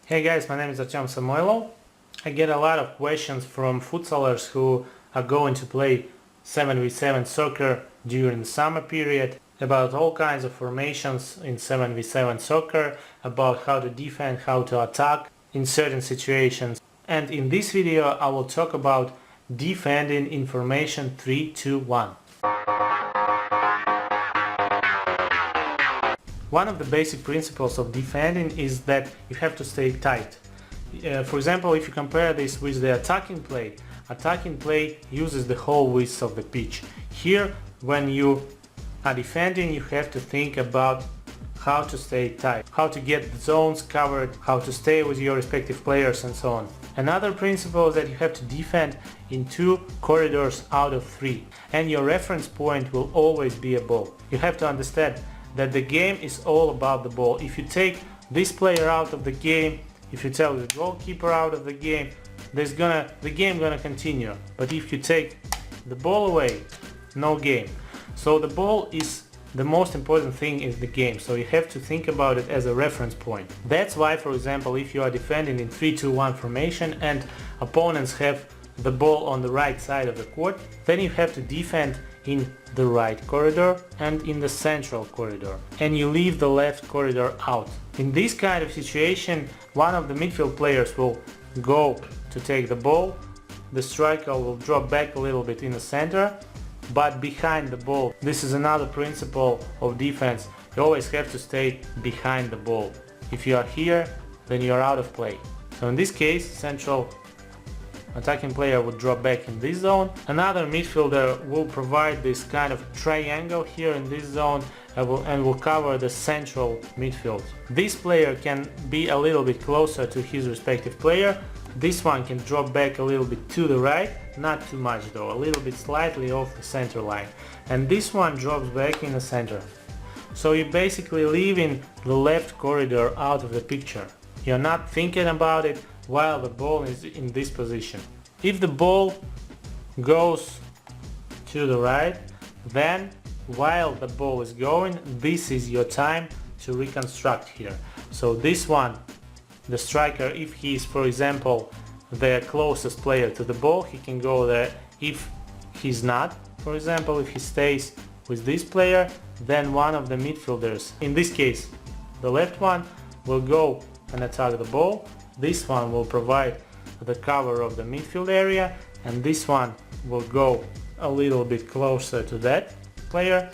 Hey guys, my name is Artyom Samoilov. I get a lot of questions from futsalers who are going to play 7v7 soccer during the summer period about all kinds of formations in 7v7 soccer, about how to defend, how to attack in certain situations. And in this video I will talk about defending in formation 3-2-1. One of the basic principles of defending is that you have to stay tight. For example, if you compare this with the attacking play uses the whole width of the pitch. Here, when you are defending, you have to think about how to stay tight, how to get the zones covered, how to stay with your respective players and so on. Another principle is that you have to defend in 2 corridors out of 3, and your reference point will always be a ball. You have to understand that the game is all about the ball. If you take this player out of the game, if you tell the goalkeeper out of the game, the game gonna continue. But if you take the ball away, no game. So the ball is the most important thing in the game, so you have to think about it as a reference point. That's why, for example, if you are defending in 3-2-1 formation and opponents have the ball on the right side of the court, then you have to defend in the right corridor and in the central corridor, and you leave the left corridor out. In this kind of situation, one of the midfield players will go to take the ball, the striker will drop back a little bit in the center, but behind the ball. This is another principle of defense. You always have to stay behind the ball. If you are here, then you are out of play. So in this case, central attacking player would drop back in this zone. Another midfielder will provide this kind of triangle here in this zone and will cover the central midfield. This player can be a little bit closer to his respective player. This one can drop back a little bit to the right, not too much though, a little bit slightly off the center line. And this one drops back in the center. So you're basically leaving the left corridor out of the picture. You're not thinking about it while the ball is in this position. If the ball goes to the right, then while the ball is going, this is your time to reconstruct here. So this one, the striker, if he is, for example, the closest player to the ball, he can go there. If he's not, for example, if he stays with this player, then one of the midfielders, in this case the left one, will go and attack the ball. This one will provide the cover of the midfield area, and this one will go a little bit closer to that player.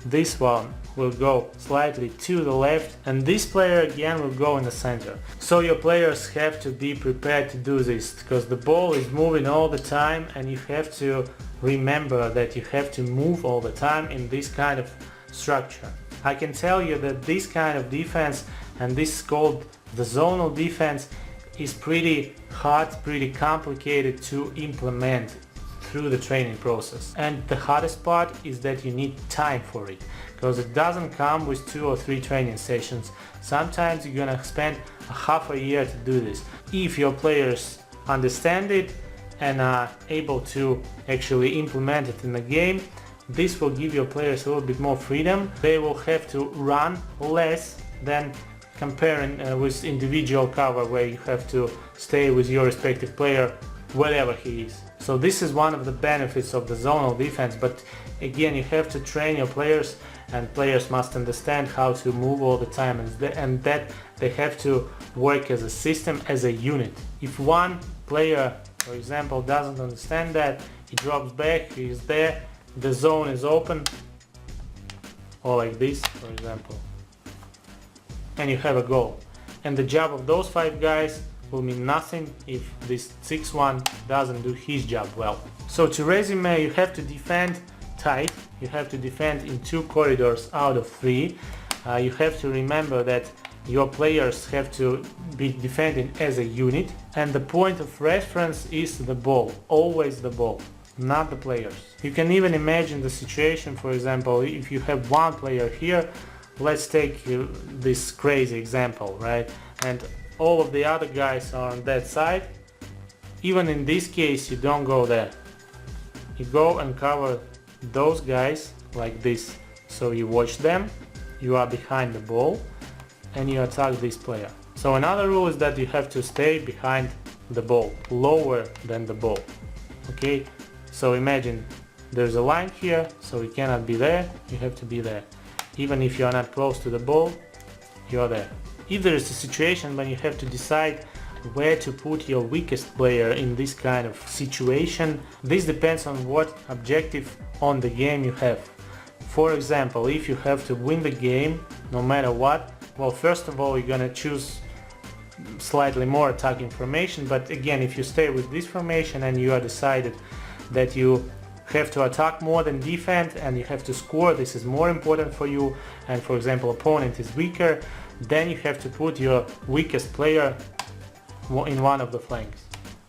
This one will go slightly to the left, and this player again will go in the center. So your players have to be prepared to do this, because the ball is moving all the time and you have to remember that you have to move all the time in this kind of structure. I can tell you that this kind of defense, and this is called the zonal defense, is pretty hard, pretty complicated to implement through the training process. And the hardest part is that you need time for it, because it doesn't come with 2 or 3 training sessions. Sometimes you're gonna spend a half a year to do this. If your players understand it and are able to actually implement it in the game, this will give your players a little bit more freedom. They will have to run less than comparing with individual cover, where you have to stay with your respective player wherever he is. So this is one of the benefits of the zonal defense, but again, you have to train your players, and players must understand how to move all the time, and that they have to work as a system, as a unit. If one player, for example, doesn't understand that, he drops back, he is there, the zone is open, or like this, for example, and you have a goal. And the job of those 5 guys will mean nothing if this 6th one doesn't do his job well. So to resume, you have to defend tight, you have to defend in 2 corridors out of 3. You have to remember that your players have to be defending as a unit, and the point of reference is the ball, always the ball, not the players. You can even imagine the situation, for example, if you have one player here, let's take this crazy example, right? And all of the other guys are on that side. Even in this case, you don't go there. You go and cover those guys like this. So you watch them, you are behind the ball, and you attack this player. So another rule is that you have to stay behind the ball, lower than the ball. Okay, so imagine there's a line here, so you cannot be there, you have to be there. Even if you are not close to the ball, you are there. If there is a situation when you have to decide where to put your weakest player in this kind of situation, this depends on what objective on the game you have. For example, if you have to win the game no matter what, well, first of all, you're gonna choose slightly more attacking formation, but again, if you stay with this formation and you are decided that you have to attack more than defend and you have to score, this is more important for you, and for example opponent is weaker, then you have to put your weakest player in one of the flanks,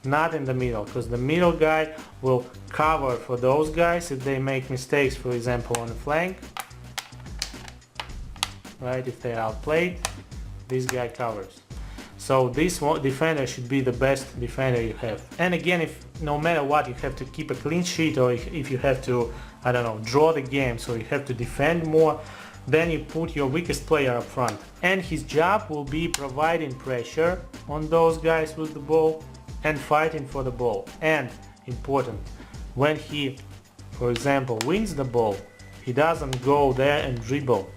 not in the middle, because the middle guy will cover for those guys if they make mistakes, for example on the flank, right? If they are outplayed, this guy covers. So this defender should be the best defender you have. And again, if no matter what you have to keep a clean sheet, or if you have to, I don't know, draw the game, so you have to defend more, then you put your weakest player up front. And his job will be providing pressure on those guys with the ball and fighting for the ball. And important, when he, for example, wins the ball, he doesn't go there and dribble.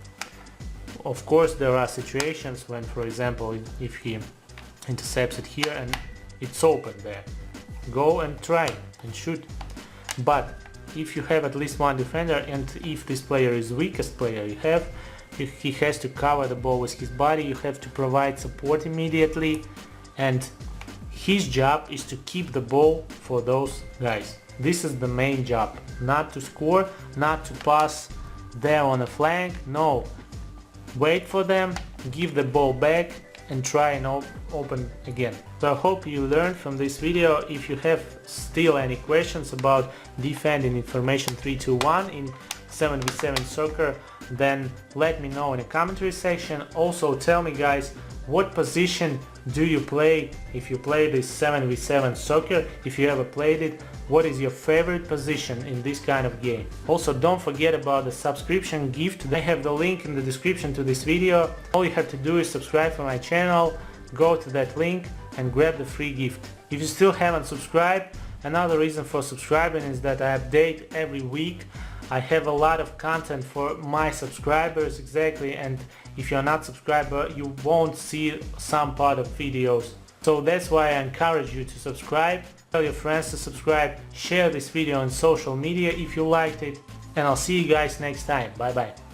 Of course, there are situations when, for example, if he intercepts it here and it's open there, go and try and shoot. But if you have at least one defender, and if this player is the weakest player you have, he has to cover the ball with his body, you have to provide support immediately, and his job is to keep the ball for those guys. This is the main job, not to score, not to pass there on the flank, no. Wait for them, give the ball back and try and open again. So I hope you learned from this video. If you have still any questions about defending information 3-2-1 in 7v7 soccer, then let me know in the commentary section. Also tell me guys, what position do you play if you play this 7v7 soccer? If you ever played it, what is your favorite position in this kind of game? Also don't forget about the subscription gift. I have the link in the description to this video. All you have to do is subscribe to my channel, go to that link and grab the free gift. If you still haven't subscribed, another reason for subscribing is that I update every week. I have a lot of content for my subscribers exactly, and if you're not subscriber, you won't see some part of videos. So that's why I encourage you to subscribe. Tell your friends to subscribe, share this video on social media if you liked it, and I'll see you guys next time. Bye bye.